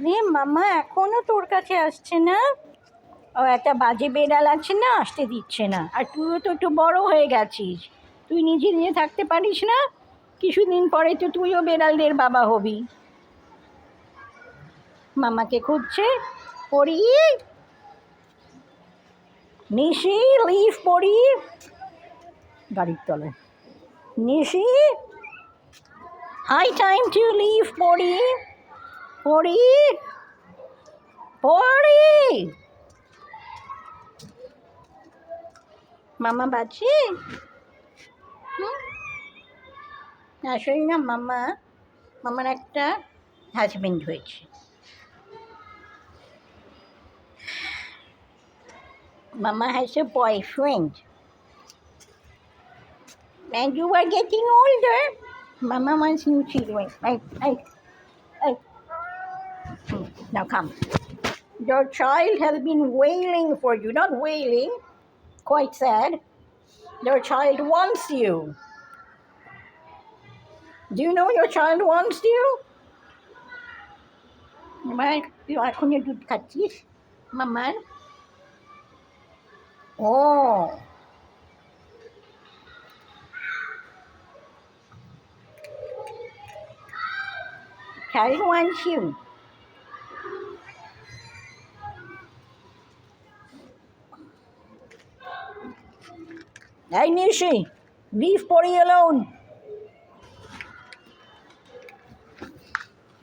রে মামা এখনো তোর কাছে আসছে না? ও একটা বাজে বেড়াল আছে না, আসতে দিচ্ছে না। আর তুইও তো একটু বড় হয়ে গেছিস, তুই নিজে নিজে থাকতে পারিস না? কিছুদিন পরে তো তুইও বেড়ালদের বাবা হবি। মামাকে খুঁজছে। পড়ি নিশি, লিফ পড়ি গাড়ির তলায়। নিশি, হাই টাইম টু লিভ পড়ি। পড়ি পড়ি মামা বাজে। আসলে না মামার একটা হাজবেন্ড হয়েছে। Mama has a boyfriend. And you are getting older. Mama wants new children. Now come. Your child has been wailing for you. Not wailing, quite sad. Your child wants you. Do you know your child wants you? তুই এখনই দুধ খাচ্ছিস মামার? ও child wants you. Hey Nishi, leave Pori alone.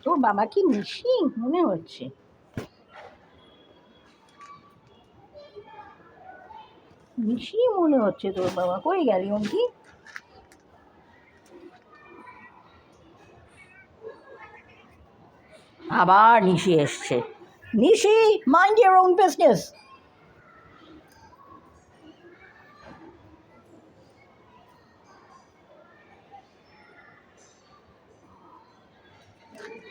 তোর বাবা কি নিশি মনে হচ্ছে? নিশি মনে হচ্ছে তোর বাবা। কই গেলি অঙ্কি? আবার নিশি এসছে। নিশি, মাইন্ড ইওর ওন বিজনেস।